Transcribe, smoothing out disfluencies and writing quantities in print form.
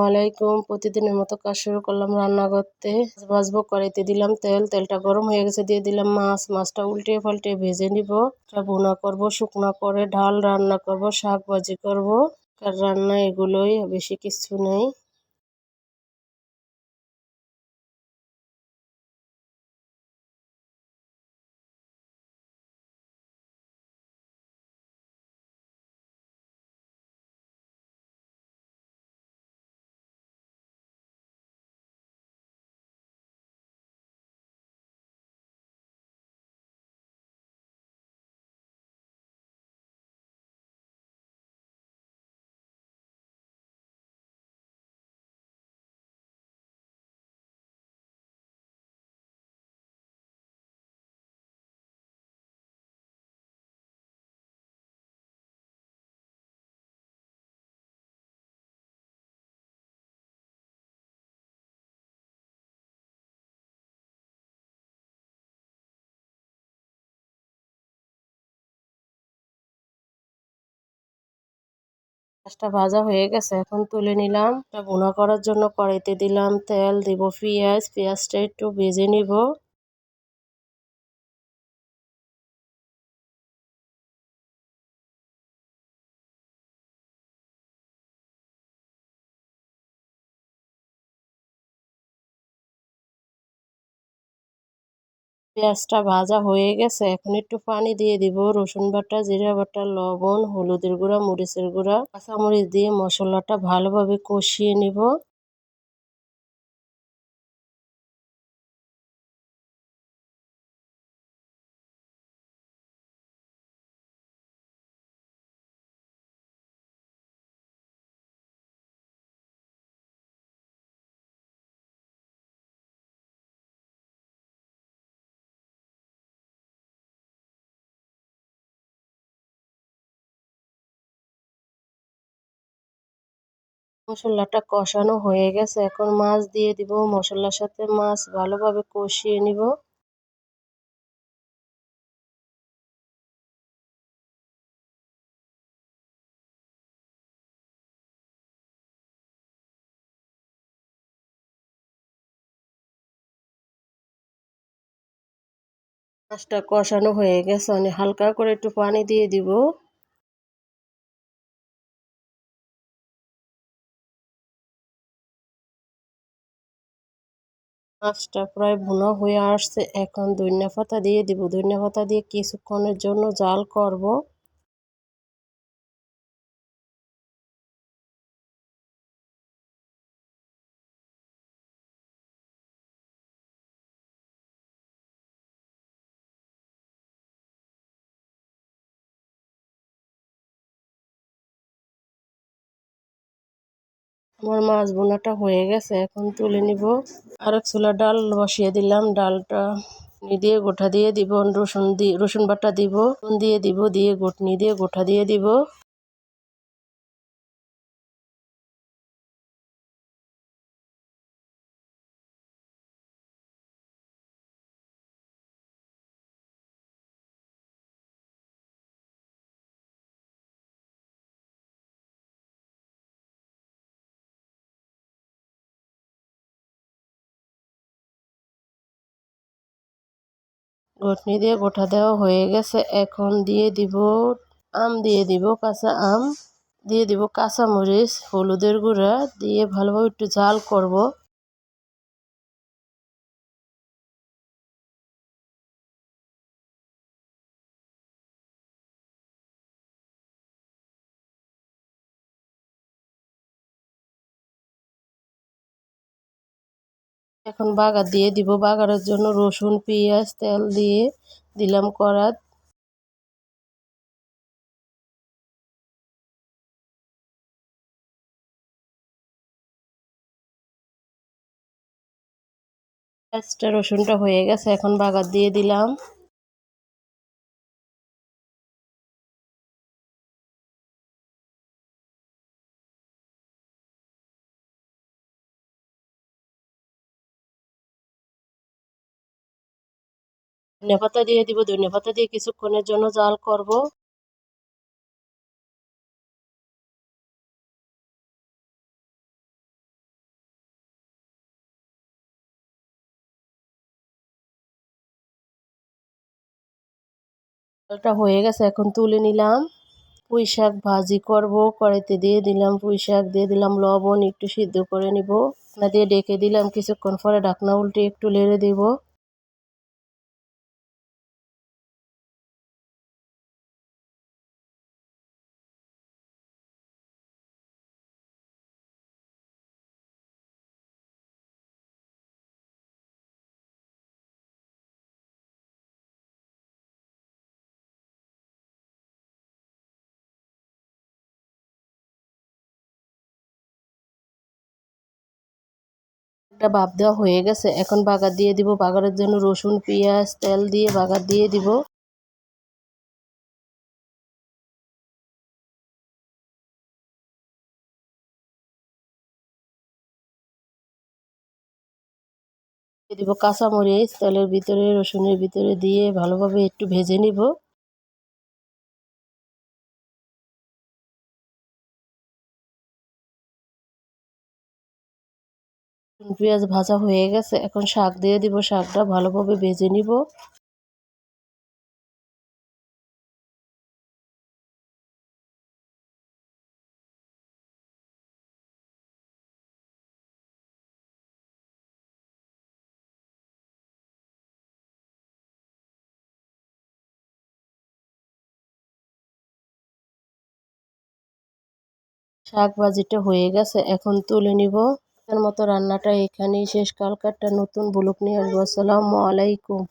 আলাইকুম। প্রতিদিনের মতো কাজ শুরু করলাম রান্না করতে। ভাজবো, কড়াইতে দিলাম তেল, তেলটা গরম হয়ে গেছে, দিয়ে দিলাম মাছ। মাছটা উল্টে পাল্টে ভেজে নিব। ভুনা করব, শুকনা করে ডাল রান্না করব, শাক ভাজি করব। আর রান্না এগুলোই, বেশি কিছু নেই। মাছটা ভাজা হয়ে গেছে, এখন তুলে নিলাম। ভুনা করার জন্য কড়াইতে দিলাম তেল, দিব পেঁয়াজ। পেঁয়াজটা একটু ভেজে নিব। পেঁয়াজটা ভাজা হয়ে গেছে, এখন একটু পানি দিয়ে দিব। রসুন বাটা, জিরা বাটা, লবণ, হলুদের গুঁড়া, মরিচের গুঁড়া, কাঁচামরিচ দিয়ে মশলাটা ভালোভাবে কষিয়ে নিব। মশলাটা কষানো হয়ে গেছে, এখন মাছ দিয়ে দিব। মশলার সাথে মাছ ভালোভাবে কষিয়ে নিব। মাছটা কষানো হয়ে গেছে, আমি হালকা করে একটু পানি দিয়ে দিব। মাছটা প্রায় ভুনা হয়ে আসছে, এখন ধনিয়া পাতা দিয়ে দিব। ধনিয়া পাতা দিয়ে কিছুক্ষণের জন্য জাল করব। আমার মাছ ভুনাটা হয়ে গেছে, এখন তুলে নিব। আরেক চুলা ডাল বসিয়ে দিলাম। ডালটা দিয়ে গোটা দিয়ে দিব। রসুন বাটা দিব, দিয়ে দিব, দিয়ে ঘুটনি দিয়ে গোটা দিয়ে দিব। ঘুটনি দিয়ে গোটা দেওয়া হয়ে গেছে, এখন দিয়ে দিব দিয়ে দিব কাঁচা আম, দিয়ে দিব কাঁচা মরিচ, হলুদের গুঁড়া দিয়ে ভালোভাবে একটু জাল করব। এখন বাগার দিয়ে দিব। বাগারের জন্য রসুন, পেঁয়াজ, তেল দিয়ে দিলাম কড়াত। পেঁয়াজটা রসুনটা হয়ে গেছে, এখন বাগার দিয়ে দিলাম। ধনিয়া পাতা দিয়ে দিব। ধনিয়া পাতা দিয়ে কিছুক্ষণের জন্য জাল করব। এটা হয়ে গেছে, এখন তুলে নিলাম। পুঁই শাক ভাজি করব, কড়াইতে দিয়ে দিলাম পুঁই শাক, দিয়ে দিলাম লবণ, একটু সিদ্ধ করে নিব। ঢাকনা দিয়ে ঢেকে দিলাম, কিছুক্ষণ পরে ঢাকনা উল্টে একটু নেড়ে দেব। একটা ভাপ দেওয়া হয়ে গেছে, এখন বাগার দিয়ে দিব। বাগারের জন্য রসুন, পেঁয়াজ, তেল দিয়ে বাগার দিয়ে দিব। দিয়ে দিব কাঁচামরিচ, তেলের ভিতরে রসুনের ভিতরে দিয়ে ভালোভাবে একটু ভেজে নিব। পেঁয়াজ ভাজা হয়ে গেছে, এখন শাক দিয়ে দিব। শাকটা ভালোভাবে ভেজে নিব। শাক ভাজিটা হয়ে গেছে, এখন তুলে নিব। এর মতো রান্নাটা এখানেই শেষ। কালকারটা নতুন ব্লগ নিয়ে আসবো। আসসালামু আলাইকুম।